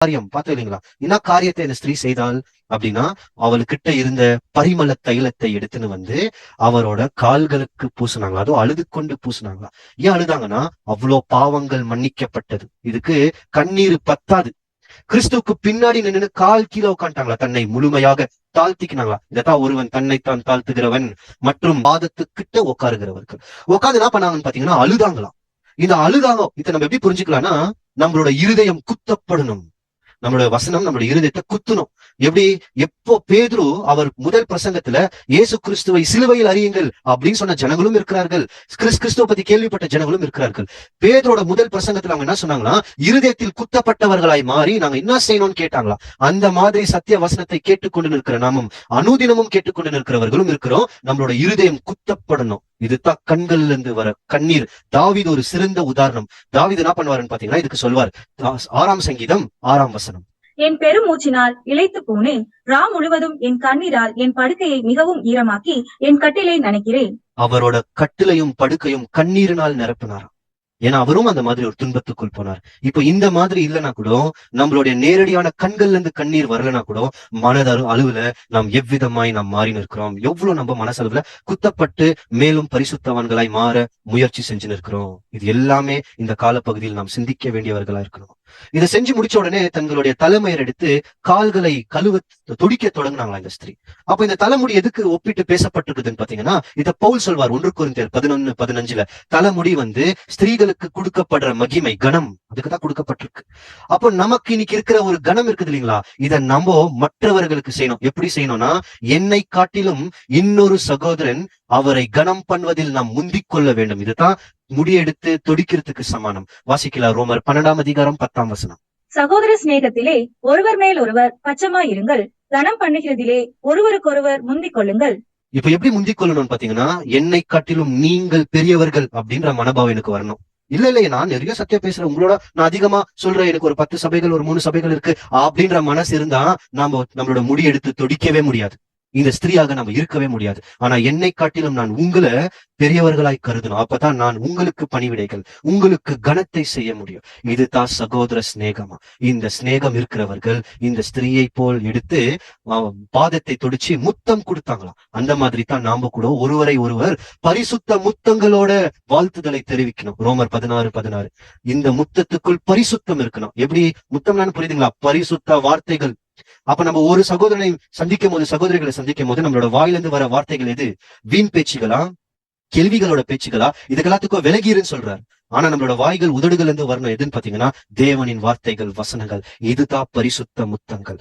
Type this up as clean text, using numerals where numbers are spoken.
காரியம் பார்த்தோம் இல்லைங்களா? என்ன காரியத்தை இந்த ஸ்திரீ செய்தாள் அப்படின்னா, அவளுக்கிட்ட இருந்த பரிமள தைலத்தை எடுத்துன்னு வந்து அவரோட கால்களுக்கு பூசினாங்களா. அதுவும் அழுது கொண்டு பூசினாங்களா. ஏன் அழுதாங்கன்னா, அவ்வளோ பாவங்கள் மன்னிக்கப்பட்டது. இதுக்கு கண்ணீர் பத்தாது. கிறிஸ்துவுக்கு பின்னாடி நின்று கால் கீழே உட்காந்துட்டாங்களா, தன்னை முழுமையாக தாழ்த்திக்கினாங்களா. இதைத்தான் ஒருவன் தன்னைத்தான் தாழ்த்துகிறவன் மற்றும் பாதத்துக்கிட்ட உட்காருகிறவர்கள் உட்காந்து என்ன பண்ணாங்கன்னு பாத்தீங்கன்னா அழுதாங்களாம். இந்த அழுதாங்க இதை நம்ம எப்படி புரிஞ்சுக்கலாம்னா, நம்மளோட இருதயம் குத்தப்படணும். நம்மளோட வசனம் நம்மளுடைய இருதயத்தை குத்தணும். எப்படி எப்போ பேதுரு அவர் முதல் பிரசங்கத்துல இயேசு கிறிஸ்துவை சிலுவையில் அறியுங்கள் அப்படின்னு சொன்ன ஜனங்களும் இருக்கிறார்கள், கிறிஸ்துவ பத்தி கேள்விப்பட்ட ஜனங்களும் இருக்கிறார்கள். பேதுரோட முதல் பிரசங்கத்துல அவங்க என்ன சொன்னாங்களா, இருதயத்தில் குத்தப்பட்டவர்களாய் மாறி நாங்க என்ன செய்யணும்னு கேட்டாங்களா. அந்த மாதிரி சத்திய வசனத்தை கேட்டுக்கொண்டு நிற்கிற நாமும் அனுதினமும் கேட்டுக்கொண்டு நிற்கிறவர்களும் இருக்கிறோம். நம்மளோட இருதயம் குத்தப்படணும். இதுதான் கண்கள்ல இருந்து வர கண்ணீர். தாவீது ஒரு சிறந்த உதாரணம். தாவீது என்ன பண்ணுவாருன்னு பாத்தீங்கன்னா இதுக்கு சொல்வார். 6ஆம் சங்கீதம் 6ஆம் வசனம். என் பெருமூச்சினால் இளைத்து போனேன், ரா முழுவதும் என் கண்ணீரால் என் படுக்கையை மிகவும் ஈரமாக்கி என் கட்டிலை நனைக்கிறேன். அவரோட கட்டிலையும் படுக்கையும் கண்ணீரினால் நிரப்பினாராம். ஏன்னா அவரும் அந்த மாதிரி ஒரு துன்பத்துக்குள் போனார். இப்ப இந்த மாதிரி இல்லைன்னா கூட, நம்மளுடைய நேரடியான கண்கள்ல இருந்து கண்ணீர் வரலன்னா கூட, மனதரு அளவுல நாம் எவ்விதமாய் நாம் மாறி நிற்கிறோம். எவ்வளவு நம்ம மனசளவுல குத்தப்பட்டு மேலும் பரிசுத்தவான்களாய் மாற முயற்சி செஞ்சு நிற்கிறோம். இது எல்லாமே இந்த காலப்பகுதியில் நாம் சிந்திக்க வேண்டியவர்களா இருக்கணும். இதை செஞ்சு முடிச்ச உடனே தங்களுடைய தலைமையர் எடுத்து கால்களை கழுவ துடிக்க தொடங்கினாங்களா இந்த ஸ்திரீ. அப்ப இந்த தலைமுடி எதுக்கு ஒப்பிட்டு பேசப்பட்டிருக்குதுன்னு பாத்தீங்கன்னா, இத பவுல் சொல்வார் 1 கொரிந்தியர் 11:15. தலைமுடி ஸ்திரீகளுக்கு கொடுக்கப்படுற மகிமை கணம், அதுக்குதான் கொடுக்கப்பட்டிருக்கு. அப்போ நமக்கு இன்னைக்கு இருக்கிற ஒரு கணம் இருக்குது இல்லைங்களா, இதை நம்ம மற்றவர்களுக்கு செய்யணும். எப்படி செய்யணும்னா, என்னை காட்டிலும் இன்னொரு சகோதரன் அவரை கனம் பண்ணுவதில் நாம் முந்திக் கொள்ள வேண்டும். இதுதான் முடியெடுத்து தொடிக்கிறதுக்கு சமானம். வாசிக்கலாம் ரோமர் 12ஆம் அதிகாரம் 10ஆம் வசனம். சகோதர சிநேகத்திலே ஒருவர் மேல் ஒருவர் பச்சமா இருங்கள், கனம் பண்ணுகிறதிலே ஒருவருக்கொருவர் முந்திக் கொள்ளுங்கள். இப்ப எப்படி முந்திக் கொள்ளணும்னு பாத்தீங்கன்னா, என்னை காட்டிலும் நீங்கள் பெரியவர்கள் அப்படின்ற மனோபாவம் எனக்கு வரணும். இல்ல நான் நிறைய சத்தியம் பேசுறேன், உங்களோட நான் அதிகமா சொல்றேன், எனக்கு ஒரு 10 சபைகள் ஒரு 3 சபைகள் இருக்கு அப்படின்ற மனசு இருந்தா நம்மளோட முடி எடுத்து தொடிக்கவே முடியாது. இந்த ஸ்திரீயாக நம்ம இருக்கவே முடியாது. ஆனா என்னை காட்டிலும் நான் உங்களை பெரியவர்களாய் கருதணும். அப்பதான் நான் உங்களுக்கு பணிவிடைகள், உங்களுக்கு கனத்தை செய்ய முடியும். இதுதான் சகோதர சிநேகமா. இந்த சிநேகம் இருக்கிறவர்கள் இந்த ஸ்திரீயை போல் எடுத்து பாதத்தை தொடிச்சு முத்தம் கொடுத்தாங்களாம். அந்த மாதிரி தான் நாம கூட ஒருவரை ஒருவர் பரிசுத்த முத்தங்களோட வாழ்த்துதலை தெரிவிக்கணும். ரோமர் 16:16. இந்த முத்தத்துக்குள் பரிசுத்தம் இருக்கணும். எப்படி முத்தம்னு புரியுதுங்களா? பரிசுத்த வார்த்தைகள். அப்ப நம்ம ஒரு சகோதரனை சந்திக்கும் போது, சகோதரிகளை சந்திக்கும் போது நம்மளோட வாயிலிருந்து வர வார்த்தைகள் எது? வீண் பேச்சுகளா, கேள்விகளோட பேச்சுகளா? இதுக்கெல்லாத்துக்கும் விலகிருன்னு சொல்றாரு. ஆனா நம்மளோட வாய்கள் உதடுகள் இருந்து வரணும் எதுன்னு பாத்தீங்கன்னா, தேவனின் வார்த்தைகள், வசனங்கள். இதுதான் பரிசுத்த முத்தங்கள்.